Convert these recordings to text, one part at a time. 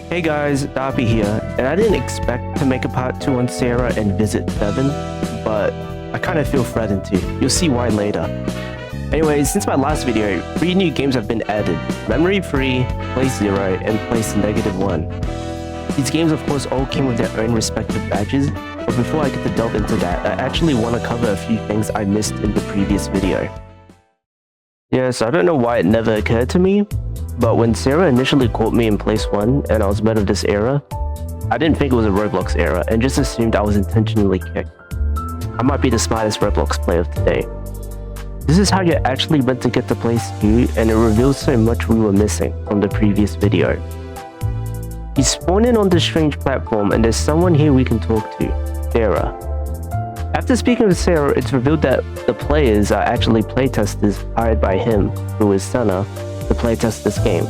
Hey guys, Darby here, and I didn't expect to make a part 2 on Sarah and Visit 7, but I kinda feel threatened to. You'll see why later. Anyways, since my last video, 3 new games have been added: Memory 3, Place 0, and Place -1. These games of course all came with their own respective badges, but before I get to delve into that, I actually want to cover a few things I missed in the previous video. Yes, I don't know why it never occurred to me, but when Sarah initially caught me in Place 1 and I was met of this error, I didn't think it was a Roblox error and just assumed I was intentionally kicked. I might be the smartest Roblox player of today. This is how you're actually meant to get to Place 2, and it reveals so much we were missing from the previous video. You spawn in on this strange platform and there's someone here we can talk to, Sarah. After speaking with Sarah, it's revealed that the players are actually playtesters hired by him, who is Senna, to playtest this game.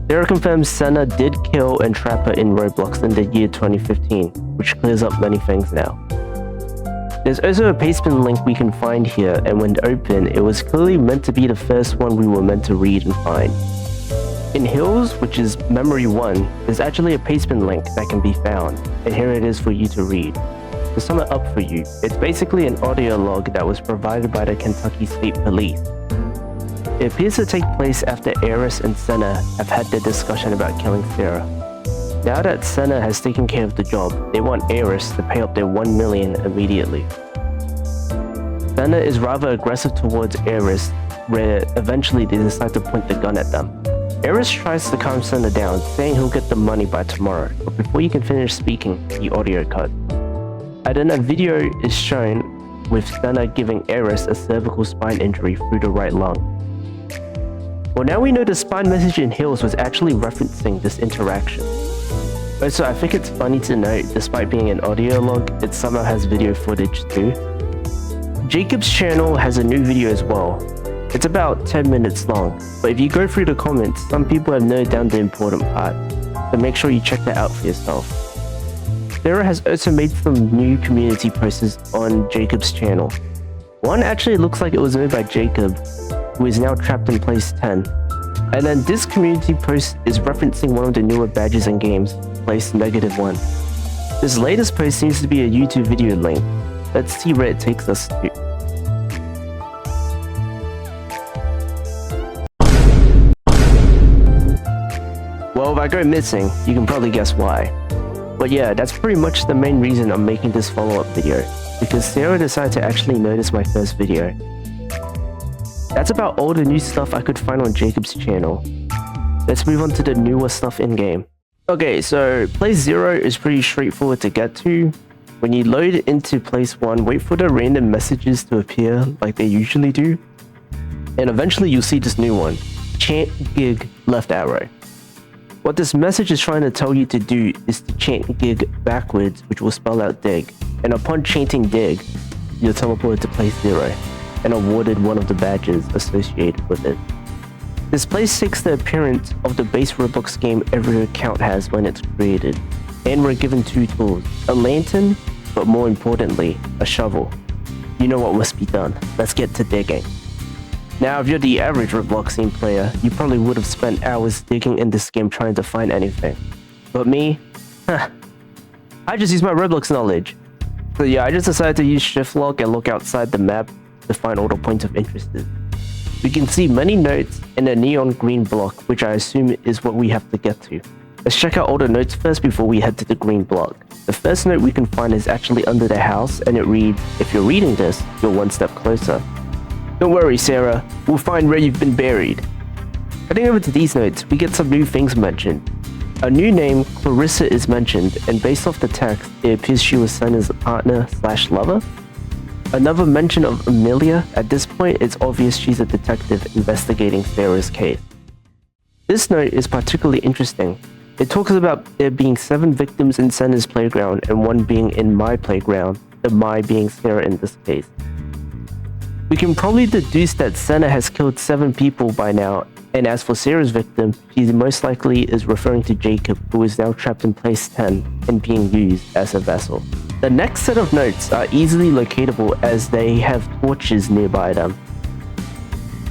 Sarah confirms Senna did kill and trap her in Roblox in the year 2015, which clears up many things now. There's also a pastebin link we can find here, and when open, it was clearly meant to be the first one we were meant to read and find. In Hills, which is Memory 1, there's actually a pastebin link that can be found, and here it is for you to read. To sum it up for you, it's basically an audio log that was provided by the Kentucky State Police. It appears to take place after Eris and Senna have had their discussion about killing Sarah. Now that Senna has taken care of the job, they want Eris to pay up their $1 million immediately. Senna is rather aggressive towards Eris, where eventually they decide to point the gun at them. Eris tries to calm Senna down, saying he'll get the money by tomorrow, but before you can finish speaking, the audio cut. And then a video is shown with Senna giving Eris a cervical spine injury through the right lung. Well, now we know the spine message in Hills was actually referencing this interaction. Also, I think it's funny to note, despite being an audio log, it somehow has video footage too. Jacob's channel has a new video as well. It's about 10 minutes long, but if you go through the comments, some people have noted down the important part, so make sure you check that out for yourself. Sarah has also made some new community posts on Jacob's channel. One actually looks like it was made by Jacob, who is now trapped in Place 10. And then this community post is referencing one of the newer badges and games, Place -1. This latest post seems to be a YouTube video link. Let's see where it takes us to. Well, if I go missing, you can probably guess why. But yeah, that's pretty much the main reason I'm making this follow-up video, because Sarah decided to actually notice my first video. That's about all the new stuff I could find on Jacob's channel. Let's move on to the newer stuff in-game. Okay, so Place 0 is pretty straightforward to get to. When you load into Place 1, wait for the random messages to appear like they usually do. And eventually you'll see this new one, chant gig left arrow. What this message is trying to tell you to do is to chant gig backwards, which will spell out dig. And upon chanting dig, you're teleported to Place 0 and awarded one of the badges associated with it. This place takes the appearance of the base Roblox game every account has when it's created, and we're given 2 tools, a lantern, but more importantly, a shovel. You know what must be done, let's get to digging. Now if you're the average Roblox scene player, you probably would have spent hours digging in this game trying to find anything. But me? I just use my Roblox knowledge. So yeah, I just decided to use shift lock and look outside the map to find all the points of interest. We can see many notes in a neon green block, which I assume is what we have to get to. Let's check out all the notes first before we head to the green block. The first note we can find is actually under the house, and it reads, "If you're reading this, you're one step closer. Don't worry, Sarah, we'll find where you've been buried." Heading over to these notes, we get some new things mentioned. A new name, Clarissa, is mentioned, and based off the text, it appears she was Senna's partner/lover. Another mention of Amelia. At this point, it's obvious she's a detective investigating Sarah's case. This note is particularly interesting. It talks about there being 7 victims in Senna's playground and 1 being in my playground, the my being Sarah in this case. We can probably deduce that Senna has killed 7 people by now, and as for Sarah's victim, she most likely is referring to Jacob, who is now trapped in Place 10 and being used as a vessel. The next set of notes are easily locatable as they have torches nearby them.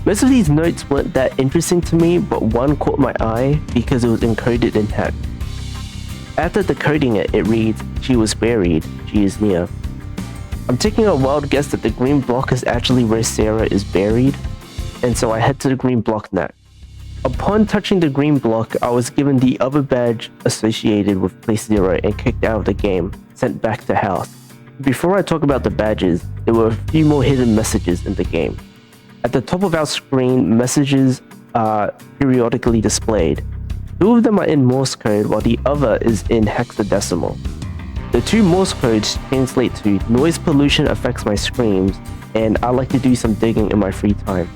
Most of these notes weren't that interesting to me, but one caught my eye because it was encoded in hex. After decoding it, it reads, "She was buried, she is near." I'm taking a wild guess that the green block is actually where Sarah is buried, and so I head to the green block next. Upon touching the green block, I was given the other badge associated with Place Zero and kicked out of the game, sent back to house. Before I talk about the badges, there were a few more hidden messages in the game. At the top of our screen, messages are periodically displayed. 2 of them are in Morse code while the other is in hexadecimal. The 2 Morse codes translate to "noise pollution affects my screams" and "I like to do some digging in my free time."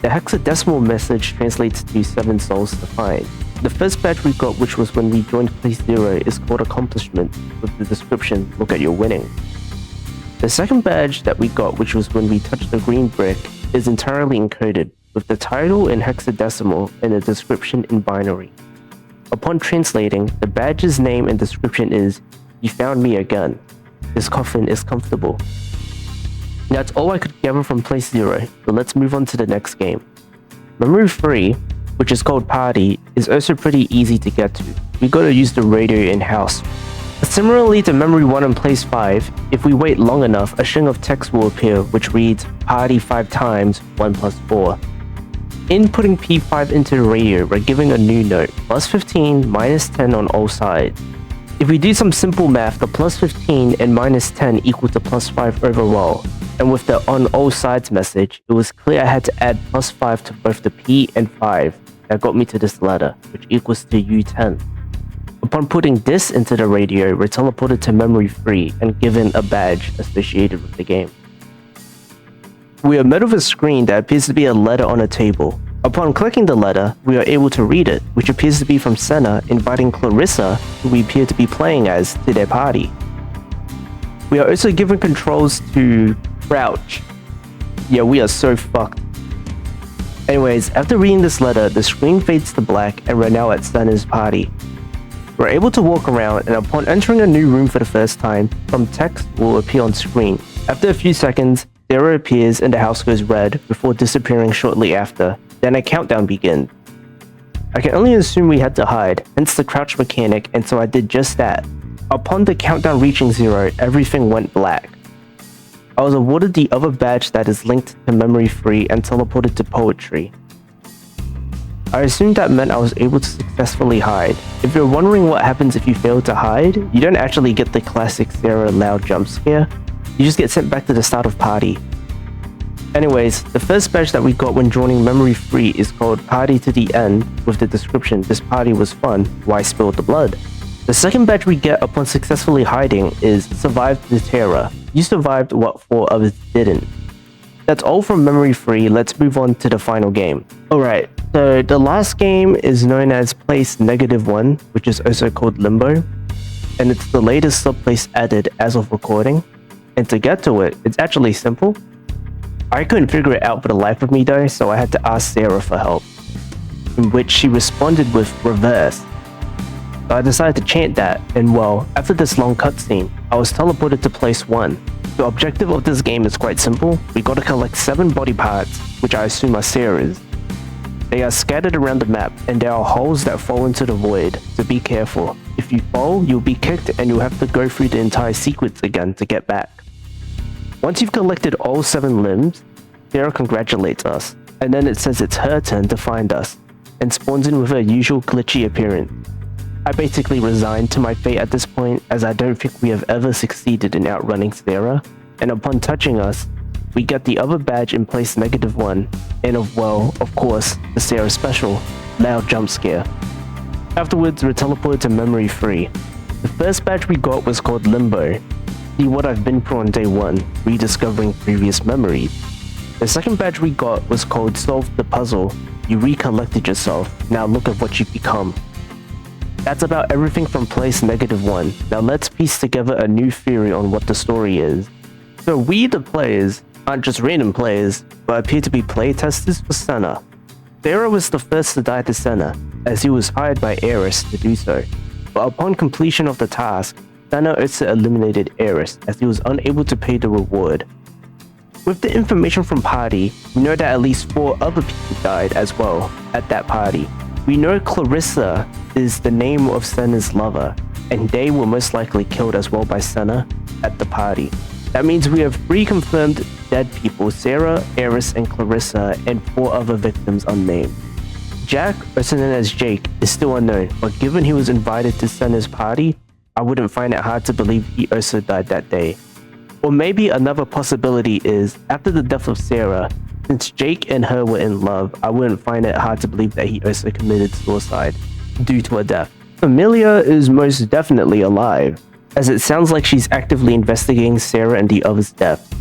The hexadecimal message translates to 7 souls to find. The first badge we got, which was when we joined Place Zero, is called Accomplishment with the description, "Look at your winning." The second badge that we got, which was when we touched the green brick, is entirely encoded, with the title in hexadecimal and the description in binary. Upon translating, the badge's name and description is, "You found me again. This coffin is comfortable." That's all I could gather from Place Zero, so let's move on to the next game. Memory 3, which is called Party, is also pretty easy to get to. We gotta use the radio in-house. Similarly to Memory 1 and Place 5, if we wait long enough, a string of text will appear which reads "Party 5 times, 1 plus 4. Inputting P5 into the radio, we're giving a new note, +15, -10 on all sides. If we do some simple math, the +15 and -10 equal to +5 overall, and with the "on all sides" message, it was clear I had to add +5 to both the P and 5. That got me to this letter, which equals to U10. Upon putting this into the radio, we're teleported to Memory 3 and given a badge associated with the game. We are met with a screen that appears to be a letter on a table. Upon clicking the letter, we are able to read it, which appears to be from Senna inviting Clarissa, who we appear to be playing as, to their party. We are also given controls to crouch. Yeah, we are so fucked. Anyways, after reading this letter, the screen fades to black and we're now at Senna's party. We're able to walk around, and upon entering a new room for the first time, some text will appear on screen. After a few seconds, Sarah appears and the house goes red before disappearing shortly after. Then a countdown begins. I can only assume we had to hide, hence the crouch mechanic, and so I did just that. Upon the countdown reaching 0, everything went black. I was awarded the other badge that is linked to Memory 3 and teleported to Poetry. I assumed that meant I was able to successfully hide. If you're wondering what happens if you fail to hide, you don't actually get the classic Sarah loud jump scare. You just get sent back to the start of Party. Anyways, the first badge that we got when joining Memory 3 is called Party to the End, with the description, "This party was fun, why spilled the blood?" The second badge we get upon successfully hiding is Survived the Terror. You survived what 4 others didn't. That's all from Memory 3, let's move on to the final game. Alright, so the last game is known as Place -1, which is also called Limbo, and it's the latest subplace added as of recording. And to get to it, it's actually simple. I couldn't figure it out for the life of me though, so I had to ask Sarah for help, in which she responded with reverse. So I decided to chant that, and well, after this long cutscene, I was teleported to Place 1. The objective of this game is quite simple. We gotta collect 7 body parts, which I assume are Sarah's. They are scattered around the map, and there are holes that fall into the void, so be careful. If you fall, you'll be kicked and you'll have to go through the entire sequence again to get back. Once you've collected all 7 limbs, Sarah congratulates us, and then it says it's her turn to find us, and spawns in with her usual glitchy appearance. I basically resigned to my fate at this point, as I don't think we have ever succeeded in outrunning Sarah, and upon touching us, we get the other badge in Place -1, and of course, the Sarah special, loud jump scare. Afterwards, we're teleported to Memory 3. The first badge we got was called Limbo. See what I've been through on day 1, rediscovering previous memories. The second badge we got was called Solve the Puzzle. You recollected yourself, now look at what you've become. That's about everything from Place -1. Now let's piece together a new theory on what the story is. So we, the players, aren't just random players, but appear to be playtesters for Senna. Sarah was the first to die to Senna, as he was hired by Eris to do so. But upon completion of the task, Senna also eliminated Eris, as he was unable to pay the reward. With the information from party, we know that at least 4 other people died as well at that party. We know Clarissa is the name of Senna's lover, and they were most likely killed as well by Senna at the party. That means we have 3 confirmed dead people: Sarah, Eris, and Clarissa, and 4 other victims unnamed. Jack, also known as Jake, is still unknown, but given he was invited to Senna's party, I wouldn't find it hard to believe he also died that day. Or maybe another possibility is, after the death of Sarah, since Jake and her were in love, I wouldn't find it hard to believe that he also committed suicide due to her death. Amelia is most definitely alive, as it sounds like she's actively investigating Sarah and the others' death.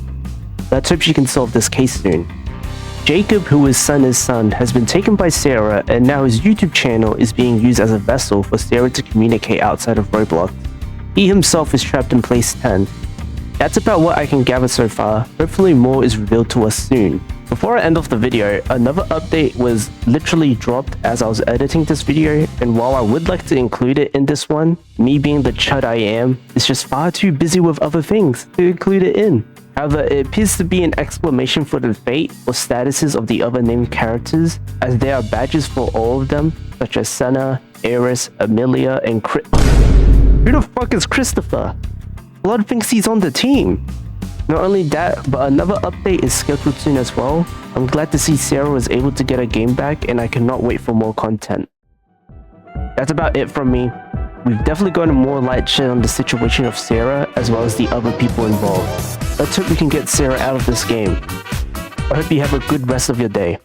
Let's hope she can solve this case soon. Jacob, who is Senna's son, has been taken by Sarah, and now his YouTube channel is being used as a vessel for Sarah to communicate outside of Roblox. He himself is trapped in place 10. That's about what I can gather so far. Hopefully more is revealed to us soon. Before I end off the video, another update was literally dropped as I was editing this video, and while I would like to include it in this one, me being the chud I am, is just far too busy with other things to include it in. However, it appears to be an exclamation for the fate or statuses of the other named characters, as there are badges for all of them, such as Senna, Eris, Amelia, and Who the fuck is Christopher? Blood thinks he's on the team. Not only that, but another update is scheduled soon as well. I'm glad to see Sarah was able to get her game back, and I cannot wait for more content. That's about it from me. We've definitely gotten more light shed on the situation of Sarah, as well as the other people involved. Let's hope we can get Sarah out of this game. I hope you have a good rest of your day.